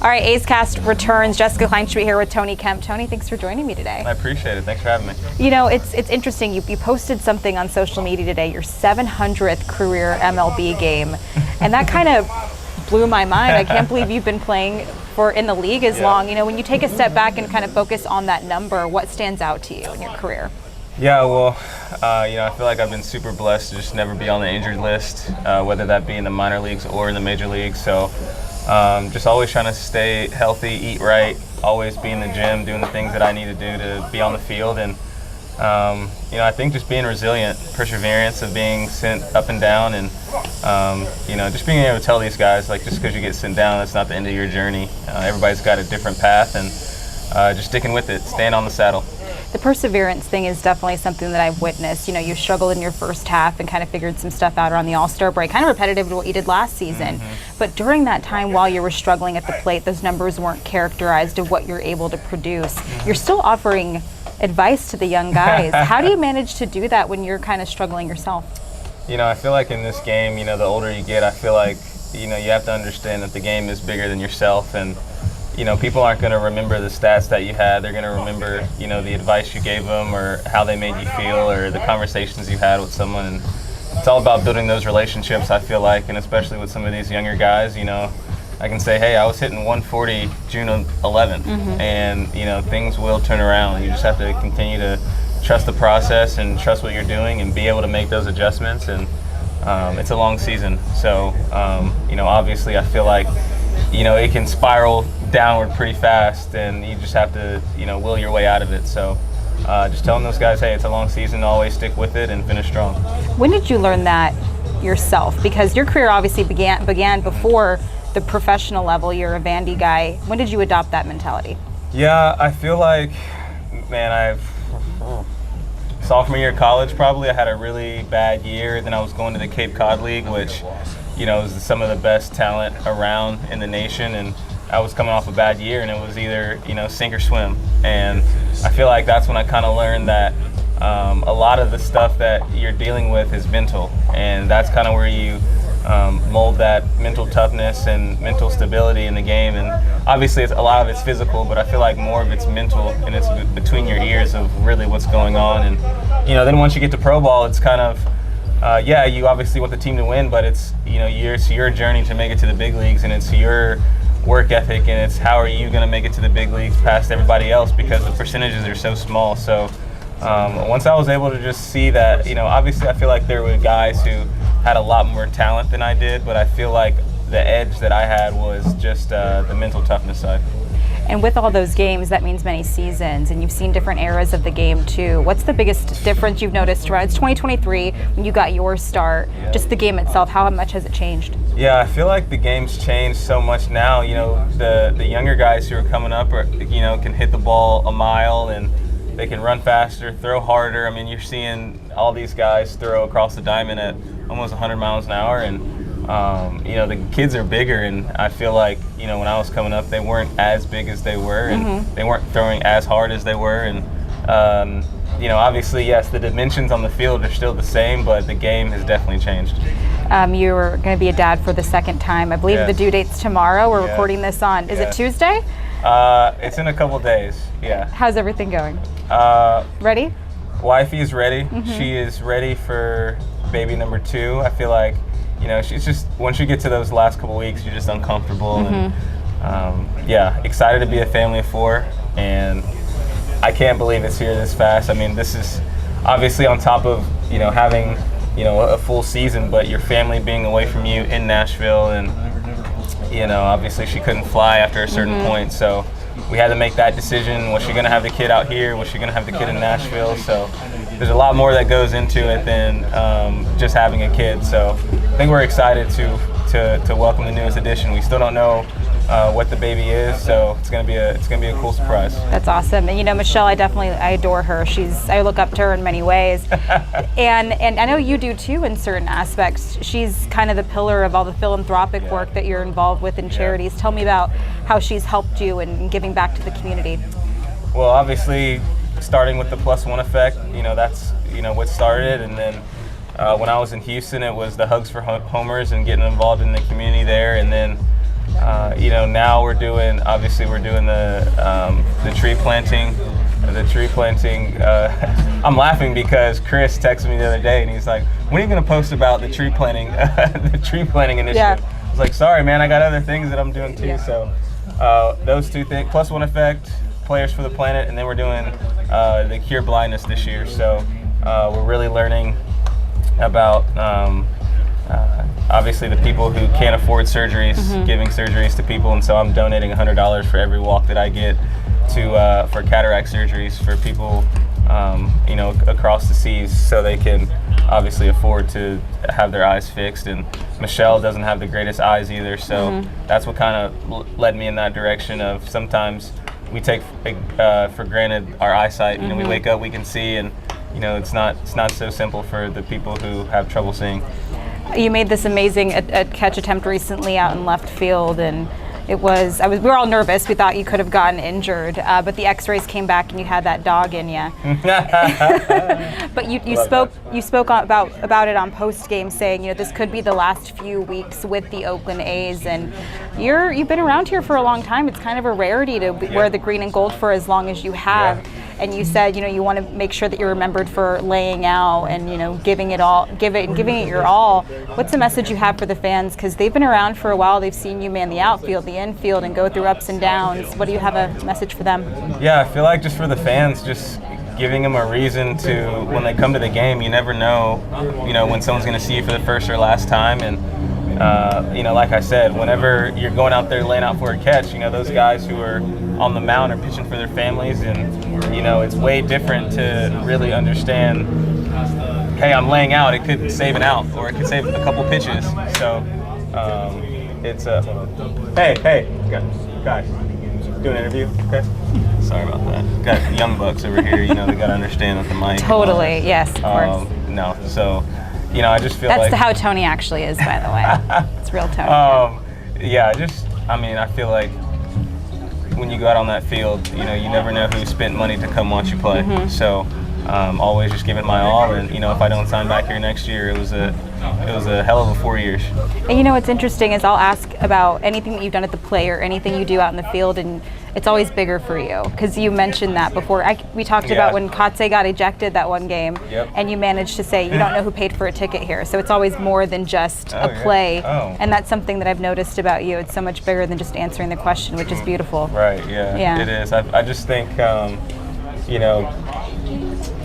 All right, A's Cast returns. Jessica Kleinschmidt here with Tony Kemp. Tony, thanks for joining me today. I appreciate it. Thanks for having me. You know, it's interesting. You posted something on social media today, your 700th career MLB game, and that kind of blew my mind. I can't believe you've been playing in the league as long. You know, when you take a step back and kind of focus on that number, what stands out to you in your career? Yeah, well, you know, I feel like I've been super blessed to just never be on the injured list, whether that be in the minor leagues or in the major leagues. So just always trying to stay healthy, eat right, always be in the gym, doing the things that I need to do to be on the field. And, you know, I think just being resilient, perseverance of being sent up and down, and, you know, just being able to tell these guys, like, just because you get sent down, that's not the end of your journey. Everybody's got a different path, and just sticking with it, staying on the saddle. The perseverance thing is definitely something that I've witnessed. You know, you struggled in your first half and kind of figured some stuff out around the All-Star break, kind of repetitive to what you did last season. But during that time while you were struggling at the plate, those numbers weren't characterized of what you're able to produce. You're still offering advice to the young guys. How do you manage to do that when you're kind of struggling yourself? You know, I feel like in this game, you know, the older you get, I feel like, you know, you have to understand that the game is bigger than yourself, and you know, people aren't going to remember the stats that you had. They're going to remember, you know, the advice you gave them or how they made you feel or the conversations you had with someone. And it's all about building those relationships, I feel like, and especially with some of these younger guys, you know, I can say, hey, I was hitting 140 June 11th, and, you know, things will turn around. You just have to continue to trust the process and trust what you're doing and be able to make those adjustments. And it's a long season. So, you know, obviously I feel like, you know, it can spiral downward pretty fast, and you just have to, you know, will your way out of it. So just telling those guys, hey, it's a long season, always stick with it and finish strong. When did you learn that yourself? Because your career obviously began before the professional level. You're a Vandy guy. When did you adopt that mentality? Yeah, I feel like, man, sophomore year of college probably, I had a really bad year. Then I was going to the Cape Cod League, which, you know, is some of the best talent around in the nation, and I was coming off a bad year, and it was either, you know, sink or swim. And I feel like that's when I kind of learned that a lot of the stuff that you're dealing with is mental, and that's kind of where you mold that mental toughness and mental stability in the game. And obviously a lot of it's physical, but I feel like more of it's mental, and it's between your ears of really what's going on. And, you know, then once you get to pro ball, it's kind of, yeah, you obviously want the team to win, but it's, you know, it's your journey to make it to the big leagues, and it's your work ethic, and it's how are you going to make it to the big leagues past everybody else, because the percentages are so small. So once I was able to just see that, you know, obviously I feel like there were guys who had a lot more talent than I did, but I feel like the edge that I had was just the mental toughness side. And with all those games, that means many seasons, and you've seen different eras of the game too. What's the biggest difference you've noticed? It's 2023 when you got your start. Just the game itself, how much has it changed? Yeah, I feel like the game's changed so much now. You know, the younger guys who are coming up are, you know, can hit the ball a mile, and they can run faster, throw harder. I mean, you're seeing all these guys throw across the diamond at almost 100 miles an hour, and you know, the kids are bigger, and I feel like, you know, when I was coming up, they weren't as big as they were, and they weren't throwing as hard as they were. And, you know, obviously, yes, the dimensions on the field are still the same, but the game has definitely changed. You're going to be a dad for the second time. I believe the due date's tomorrow. We're recording this on, is it Tuesday? It's in a couple days, yeah. How's everything going? Ready? Wifey is ready. She is ready for baby number 2. I feel like, you know, she's just, once you get to those last couple weeks, you're just uncomfortable. And yeah, excited to be a family of 4, and I can't believe it's here this fast. I mean, this is obviously on top of, you know, having, you know, a full season, but your family being away from you in Nashville, and, you know, obviously she couldn't fly after a certain point, so we had to make that decision. Was she going to have the kid out here? Was she going to have the kid in Nashville? So there's a lot more that goes into it than just having a kid. So I think we're excited to welcome the newest addition. We still don't know what the baby is, so it's gonna be a cool surprise. That's awesome. And you know, Michelle, I adore her. I look up to her in many ways, and I know you do too in certain aspects. She's kind of the pillar of all the philanthropic work that you're involved with in charities. Tell me about how she's helped you in giving back to the community. Well, obviously, starting with the +1 effect, you know, that's, you know, what started, and then when I was in Houston, it was the Hugs for Homers and getting involved in the community there, and then now we're doing the tree planting. I'm laughing because Chris texted me the other day and he's like, "When are you going to post about the tree planting, the tree planting initiative?" Yeah. I was like, "Sorry, man, I got other things that I'm doing too." Yeah. So those two things, Plus One Effect, Players for the Planet, and then we're doing the Cure Blindness this year. So we're really learning about obviously the people who can't afford surgeries, giving surgeries to people, and so I'm donating $100 for every walk that I get to for cataract surgeries for people across the seas, so they can obviously afford to have their eyes fixed. And Michelle doesn't have the greatest eyes either, so that's what kind of led me in that direction of sometimes we take for granted our eyesight. We wake up, we can see, and it's not so simple for the people who have trouble seeing. You made this amazing catch attempt recently out in left field, and we were all nervous. We thought you could have gotten injured, but the X-rays came back and you had that dog in you. But you spoke about it on post game, saying this could be the last few weeks with the Oakland A's, and you've been around here for a long time. It's kind of a rarity to wear the green and gold for as long as you have. Yeah. And you said you want to make sure that you're remembered for laying out and giving it your all. What's the message you have for the fans, because they've been around for a while? They've seen you man the outfield, the infield, and go through ups and downs. What do you have a message for them? Yeah, I feel like just for the fans, just giving them a reason to, when they come to the game, you never know when someone's going to see you for the first or last time. And like I said, whenever you're going out there laying out for a catch, those guys who are on the mound are pitching for their families, and it's way different to really understand, hey, I'm laying out, it could save an out, or it could save a couple pitches. So it's hey guys, do an interview, okay? Sorry about that. Got young bucks over here, they got to understand with the mic. Totally, yes, of course. No, so I just feel that's how Tony actually is, by the way. It's real Tony. I feel like when you go out on that field, you never know who spent money to come watch you play. So always just give it my all, and if I don't sign back here next year, it was a hell of a 4 years. And what's interesting is I'll ask about anything that you've done at the plate or anything you do out in the field, and it's always bigger for you, because you mentioned that before. We talked about when Kotze got ejected that one game, and you managed to say you don't know who paid for a ticket here. So it's always more than just a play, and that's something that I've noticed about you. It's so much bigger than just answering the question, which is beautiful. Right, yeah. It is. I just think,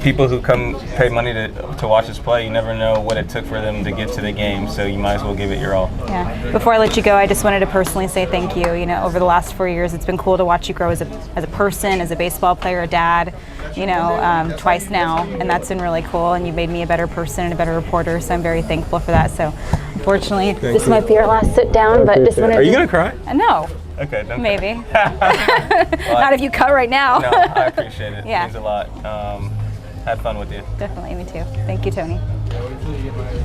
people who come pay money to watch us play, you never know what it took for them to get to the game, so you might as well give it your all. Yeah. Before I let you go, I just wanted to personally say thank you. Over the last 4 years, it's been cool to watch you grow as a person, as a baseball player, a dad, twice now, and that's been really cool, and you made me a better person and a better reporter, so I'm very thankful for that. So unfortunately, this might be our last sit down, but just wanted Are you going to cry? No. Okay, don't maybe. Not if you cut right now. No, I appreciate it. Yeah. It means a lot. Had fun with you. Definitely, me too. Thank you, Tony.